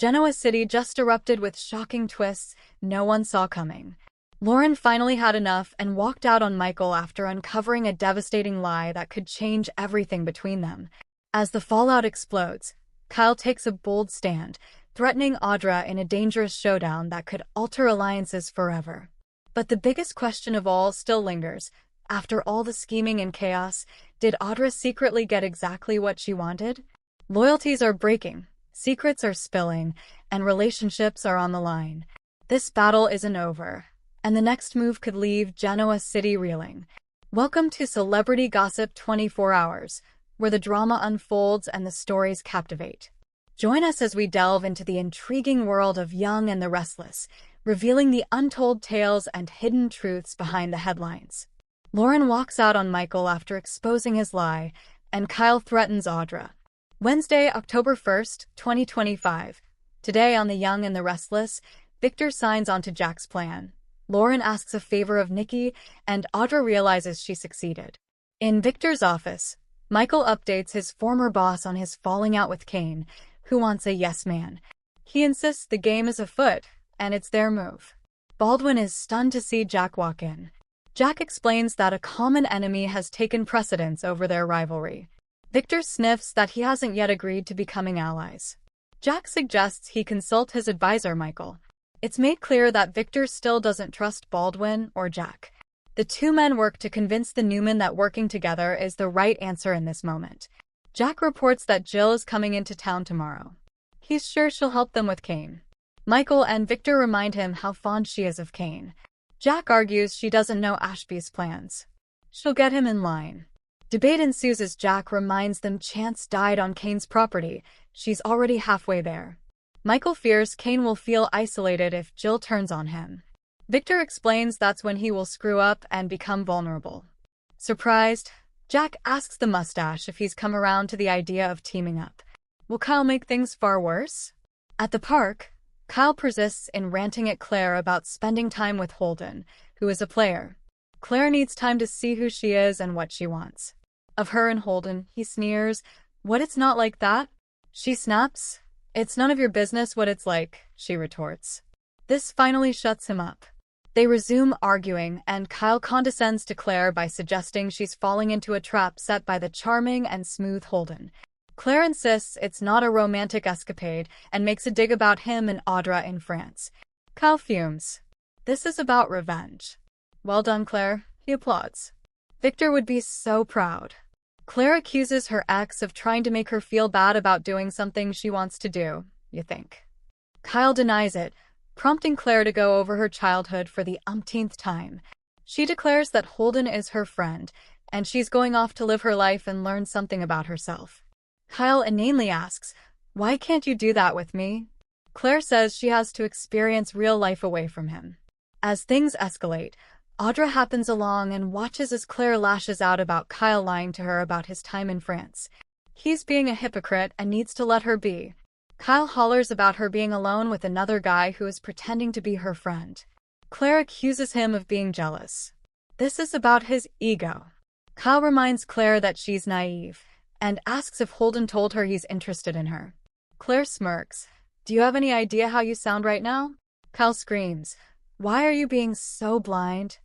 Genoa City just erupted with shocking twists no one saw coming. Lauren finally had enough and walked out on Michael after uncovering a devastating lie that could change everything between them. As the fallout explodes, Kyle takes a bold stand, threatening Audra in a dangerous showdown that could alter alliances forever. But the biggest question of all still lingers. After all the scheming and chaos, did Audra secretly get exactly what she wanted? Loyalties are breaking, secrets are spilling, and relationships are on the line. This battle isn't over, and the next move could leave Genoa City reeling. Welcome to Celebrity Gossip 24 Hours, where the drama unfolds and the stories captivate. Join us as we delve into the intriguing world of Young and the Restless, revealing the untold tales and hidden truths behind the headlines. Lauren walks out on Michael after exposing his lie, and Kyle threatens Audra. Wednesday, October 1st, 2025. Today on The Young and the Restless, Victor signs onto Jack's plan. Lauren asks a favor of Nikki, and Audra realizes she succeeded. In Victor's office, Michael updates his former boss on his falling out with Kane, who wants a yes man. He insists the game is afoot, and it's their move. Baldwin is stunned to see Jack walk in. Jack explains that a common enemy has taken precedence over their rivalry. Victor sniffs that he hasn't yet agreed to becoming allies. Jack suggests he consult his advisor Michael. It's made clear that Victor still doesn't trust Baldwin or Jack. The two men work to convince the Newman that working together is the right answer in this moment. Jack reports that Jill is coming into town tomorrow. He's sure she'll help them with Kane. Michael and Victor remind him how fond she is of Kane. Jack argues she doesn't know Ashby's plans. She'll get him in line. Debate ensues as Jack reminds them Chance died on Kane's property. She's already halfway there. Michael fears Kane will feel isolated if Jill turns on him. Victor explains that's when he will screw up and become vulnerable. Surprised, Jack asks the mustache if he's come around to the idea of teaming up. Will Kyle make things far worse? At the park, Kyle persists in ranting at Claire about spending time with Holden, who is a player. Claire needs time to see who she is and what she wants. Of her and Holden, he sneers, "What, it's not like that?" She snaps, "It's none of your business what it's like," she retorts. This finally shuts him up. They resume arguing, and Kyle condescends to Claire by suggesting she's falling into a trap set by the charming and smooth Holden. Claire insists it's not a romantic escapade and makes a dig about him and Audra in France. Kyle fumes. This is about revenge. "Well done, Claire," he applauds. Victor would be so proud. Claire accuses her ex of trying to make her feel bad about doing something she wants to do, you think. Kyle denies it, prompting Claire to go over her childhood for the umpteenth time. She declares that Holden is her friend, and she's going off to live her life and learn something about herself. Kyle inanely asks, "Why can't you do that with me?" Claire says she has to experience real life away from him. As things escalate, Audra happens along and watches as Claire lashes out about Kyle lying to her about his time in France. He's being a hypocrite and needs to let her be. Kyle hollers about her being alone with another guy who is pretending to be her friend. Claire accuses him of being jealous. This is about his ego. Kyle reminds Claire that she's naive, and asks if Holden told her he's interested in her. Claire smirks. "Do you have any idea how you sound right now?" Kyle screams, "Why are you being so blind?"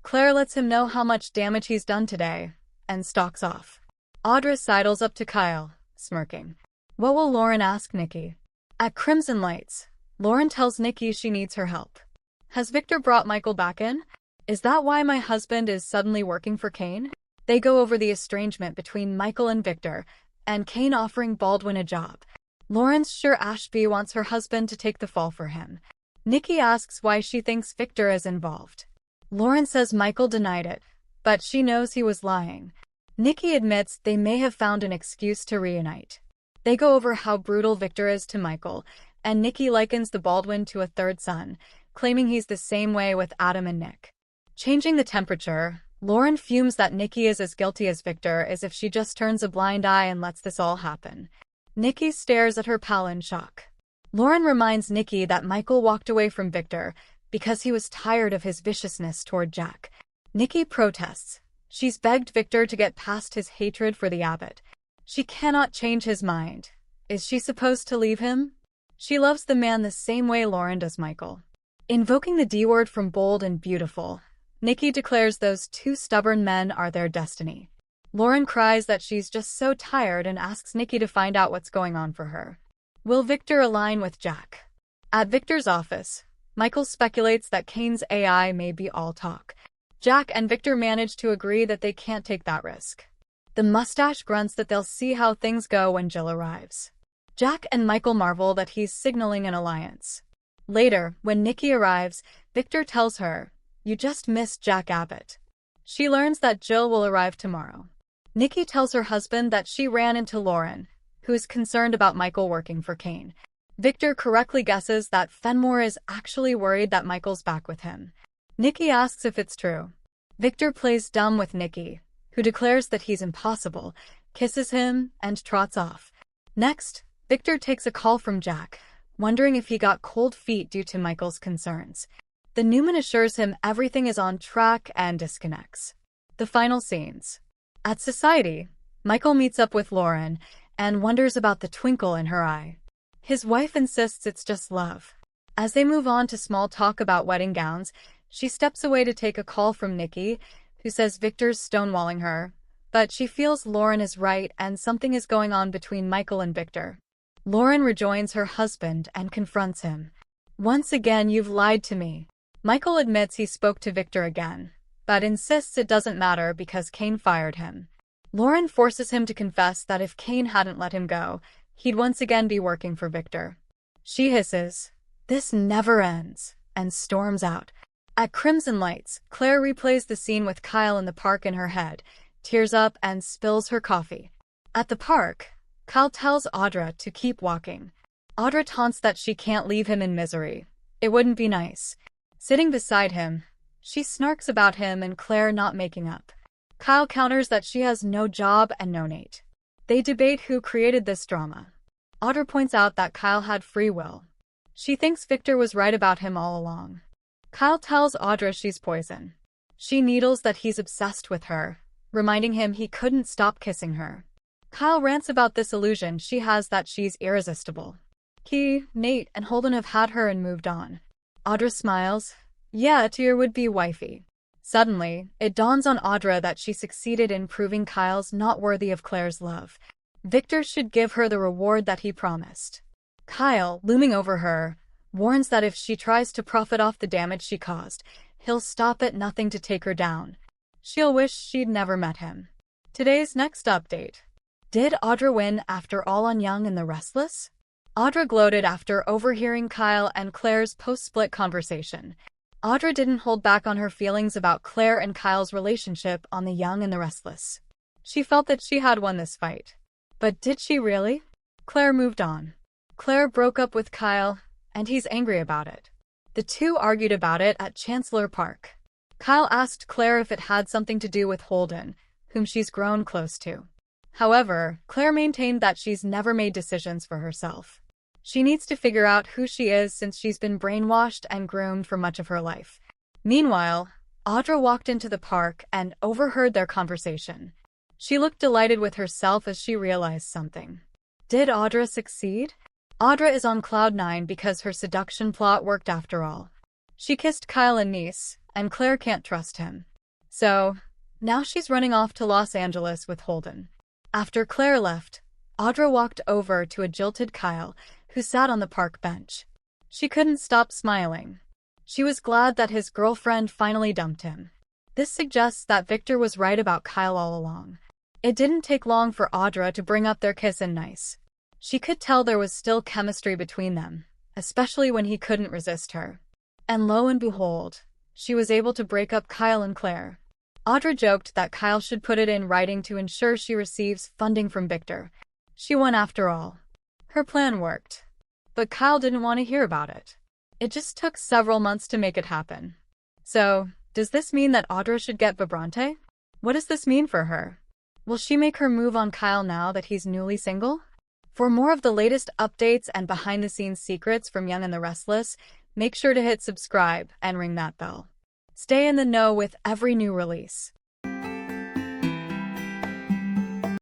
Claire lets him know how much damage he's done today, and stalks off. Audra sidles up to Kyle, smirking. What will Lauren ask Nikki? At Crimson Lights, Lauren tells Nikki she needs her help. Has Victor brought Michael back in? Is that why my husband is suddenly working for Kane? They go over the estrangement between Michael and Victor, and Kane offering Baldwin a job. Lauren's sure Ashby wants her husband to take the fall for him. Nikki asks why she thinks Victor is involved. Lauren says Michael denied it, but she knows he was lying. Nikki admits they may have found an excuse to reunite. They go over how brutal Victor is to Michael, and Nikki likens the Baldwin to a third son, claiming he's the same way with Adam and Nick. Changing the temperature, Lauren fumes that Nikki is as guilty as Victor as if she just turns a blind eye and lets this all happen. Nikki stares at her pal in shock. Lauren reminds Nikki that Michael walked away from Victor because he was tired of his viciousness toward Jack. Nikki protests. She's begged Victor to get past his hatred for the abbot. She cannot change his mind. Is she supposed to leave him? She loves the man the same way Lauren does Michael. Invoking the D word from Bold and Beautiful, Nikki declares those two stubborn men are their destiny. Lauren cries that she's just so tired and asks Nikki to find out what's going on for her. Will Victor align with Jack? At Victor's office, Michael speculates that Kane's AI may be all talk. Jack and Victor manage to agree that they can't take that risk. The mustache grunts that they'll see how things go when Jill arrives. Jack and Michael marvel that he's signaling an alliance. Later, when Nikki arrives, Victor tells her, "You just missed Jack Abbott." She learns that Jill will arrive tomorrow. Nikki tells her husband that she ran into Lauren, who is concerned about Michael working for Kane. Victor correctly guesses that Fenmore is actually worried that Michael's back with him. Nikki asks if it's true. Victor plays dumb with Nikki, who declares that he's impossible, kisses him, and trots off. Next, Victor takes a call from Jack, wondering if he got cold feet due to Michael's concerns. The Newman assures him everything is on track and disconnects. The final scenes. At Society, Michael meets up with Lauren and wonders about the twinkle in her eye. His wife insists it's just love. As they move on to small talk about wedding gowns, she steps away to take a call from Nikki, who says Victor's stonewalling her, but she feels Lauren is right and something is going on between Michael and Victor. Lauren rejoins her husband and confronts him. "Once again, you've lied to me." Michael admits he spoke to Victor again, but insists it doesn't matter because Kane fired him. Lauren forces him to confess that if Kane hadn't let him go, he'd once again be working for Victor. She hisses, "This never ends," and storms out. At Crimson Lights, Claire replays the scene with Kyle in the park in her head, tears up and spills her coffee. At the park, Kyle tells Audra to keep walking. Audra taunts that she can't leave him in misery. It wouldn't be nice. Sitting beside him, she snarks about him and Claire not making up. Kyle counters that she has no job and no Nate. They debate who created this drama. Audra points out that Kyle had free will. She thinks Victor was right about him all along. Kyle tells Audra she's poison. She needles that he's obsessed with her, reminding him he couldn't stop kissing her. Kyle rants about this illusion she has that she's irresistible. He, Nate, and Holden have had her and moved on. Audra smiles. "Yeah, to your would-be wifey." Suddenly, it dawns on Audra that she succeeded in proving Kyle's not worthy of Claire's love. Victor should give her the reward that he promised. Kyle, looming over her, warns that if she tries to profit off the damage she caused, he'll stop at nothing to take her down. She'll wish she'd never met him. Today's next update. Did Audra win after all on Young and the Restless? Audra gloated after overhearing Kyle and Claire's post-split conversation. Audra didn't hold back on her feelings about Claire and Kyle's relationship on the Young and the Restless. She felt that she had won this fight. But did she really? Claire moved on. Claire broke up with Kyle, and he's angry about it. The two argued about it at Chancellor Park. Kyle asked Claire if it had something to do with Holden, whom she's grown close to. However, Claire maintained that she's never made decisions for herself. She needs to figure out who she is since she's been brainwashed and groomed for much of her life. Meanwhile, Audra walked into the park and overheard their conversation. She looked delighted with herself as she realized something. Did Audra succeed? Audra is on cloud 9 because her seduction plot worked after all. She kissed Kyle and Nice, and Claire can't trust him. So, now she's running off to Los Angeles with Holden. After Claire left, Audra walked over to a jilted Kyle, who sat on the park bench. She couldn't stop smiling. She was glad that his girlfriend finally dumped him. This suggests that Victor was right about Kyle all along. It didn't take long for Audra to bring up their kiss in Nice. She could tell there was still chemistry between them, especially when he couldn't resist her. And lo and behold, she was able to break up Kyle and Claire. Audra joked that Kyle should put it in writing to ensure she receives funding from Victor. She won after all. Her plan worked. But Kyle didn't want to hear about it. It just took several months to make it happen. So, does this mean that Audra should get Vibrante? What does this mean for her? Will she make her move on Kyle now that he's newly single? For more of the latest updates and behind-the-scenes secrets from Young and the Restless, make sure to hit subscribe and ring that bell. Stay in the know with every new release.